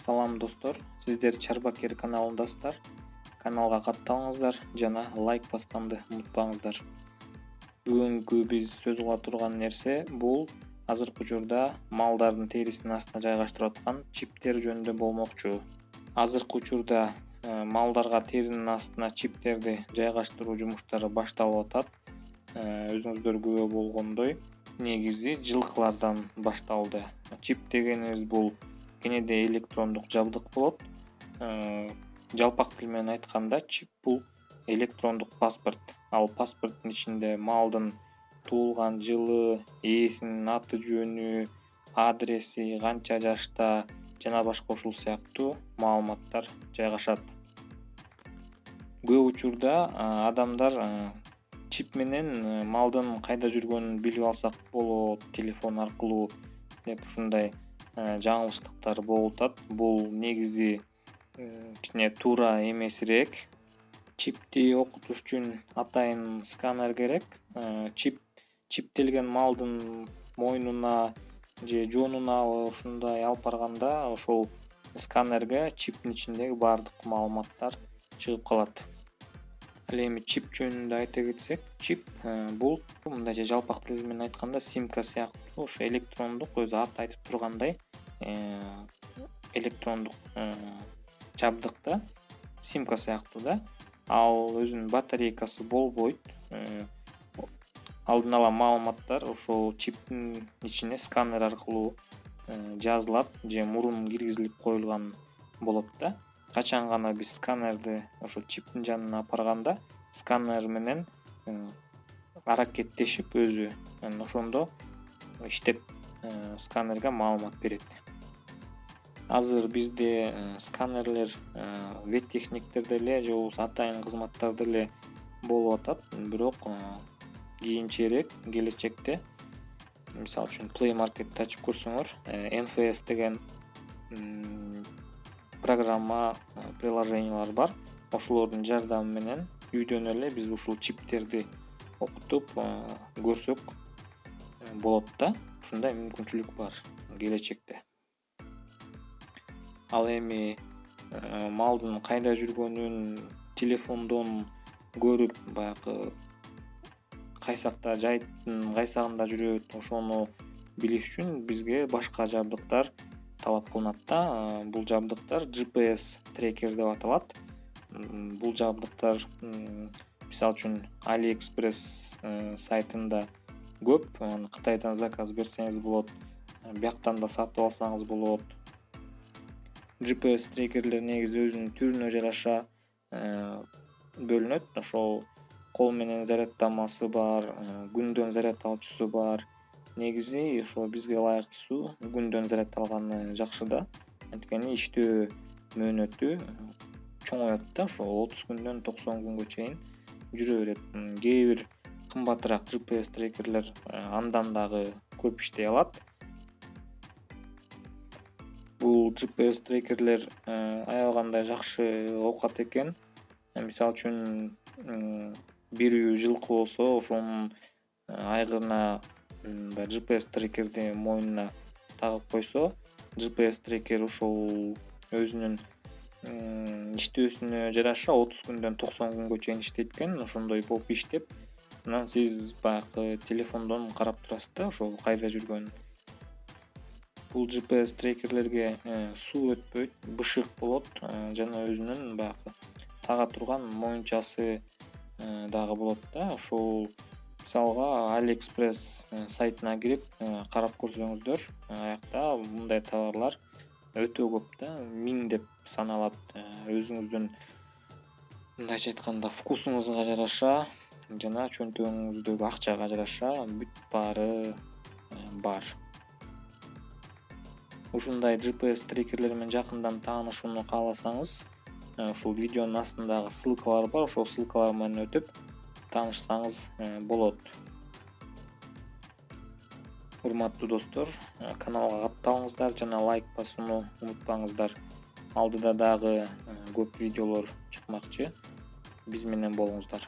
Салам достор, сиздер Чарбакер каналындасыздар. Каналга катталыңыздар жана лайк басканды унутпаңыздар. Бүгүнкү биз сөз кыла турган нерсе бул азыркы учурда малдардын терисинин астына жайгаштырып аткан чиптер жөнүндө болмокчу. Азыркы учурда малдарга теринин астына чиптерди жайгаштыруу жумуштары башталып атат. Өзүңүздөр күбө болгондой, негизи жылкылардан башталды. Чип дегенибиз бул кенеде электрондук жабдык болот. Жалпак тил менен айтканда, чип бул электрондук паспорт. Ал паспорттун ичинде малдын туулган жылы, ээсинин аты жөнү, адреси, канча жашта жана башка ушул сыяктуу маалыматтар жайгашат. Көп учурда адамдар чип менен малдын кайда жүргөнүн билип алсак болот, телефон аркылуу деп ушундай жаңылыштыктар болуп атат. Бул негизи кичине туура эмесирээк. Чипти окутуш үчүн атайын сканер керек. Чиптелген малдын мойнуна же жонуна ушундай алып барганда ошол сканерге чиптин ичиндеги баардык маалыматтар чыгып калат. Ал эми чип жөнүндө айта кетсек, чип бул мындайча жалпак тил менен айтканда симка сыяктуу, ошо электрондук, өзү аты айтып тургандай, электрондук жабдык да, симка сыяктуу да. Ал өзүнүн батарейкасы болбойт. Алдын ала маалыматтар ошол чиптин ичине сканер аркылуу жазылат же мурун киргизилип коюлган болот да. Качан гана биз сканерди ошо чиптин жанына алып барганда, сканер менен аракеттешип өзү ошондо иштеп сканерге маалымат берет. Азыр бизде сканерлер веттехниктерде эле же болбосо атайын кызматтарда эле болуп атат, бирок кийинчерээк келечекте, мисалы үчүн Play Market'ти ачып көрсөңөр, NFS деген программа, приложениялар бар. Ошолордун жардамы менен үйдөн эле биз ушул чиптерди окутуп көрсөк болот да. Ушундай мүмкүнчүлүк бар келечекте. Ал эми малдын кайда жүргөнүн телефондон көрүп, баягы кайсакта жайыттын кайсагында жүрөт, ошону билиш үчүн бизге башка жабдыктар талап кылынат да. Бул жабдыктар GPS трекер деп аталат. Бул жабдыктар мисалы үчүн AliExpress сайтында көп. Кытайдан заказ берсеңиз болот, бияктан да сатып алсаңыз болот. GPS трекерлер негизи өзүнүн түрүнө жараша бөлүнөт. Ошол кол менен зарядтамасы бар, күндөн заряд алуучусу бар. Негизи ошо бизге ылайыктуусу күндөн заряд алганы жакшы да. Анткени иштөө мөөнөтү чоңоет да, ошо 30 күндөн 90 күнгө чейин жүрө берет. Кээ бир кымбатыраак GPS трекерлер андан дагы көп иштей алат. Бул GPS трекерлер аябагандай жакшы окат экен. Мисалы үчүн бир үй жылкы болсо, ошонун айгына GPS трекерди мойнуна тагып койсо, GPS трекер ошол өзүнүн иштөөсүнө жараша 30 күндөн 90 күнгө чейин иштейт экен. Ошондой болуп иштеп, анан сиз баягы телефондон карап турасыз да, ошол кайда жүргөнүн. Бул GPS трекерлерге суу өтпөйт, бышык болот жана өзүнүн баягы тага турган моюнчасы дагы болот да. Ошол мисалга AliExpress сайтына кирип карап көрсөңүздөр, аякта мындай товарлар өтө көп да, 1000 деп саналат. Өзүңүздүн мындайча айтканда вкусуңузга жараша жана чөнтөгүңүздөгү акчага жараша бүт баары бар. Ушундай GPS трекерлер менен жакындан таанышууну кааласаңыз, ушул видеонун астындагы ссылкалар бар, ошол ссылкалар менен өтүп таанышсаңыз болот. Урматтуу достор, каналга катталыңыздар жана лайк басууну унутпаңыздар. Алдыда дагы көп видеолор чыкмакчы. Биз менен болуңуздар.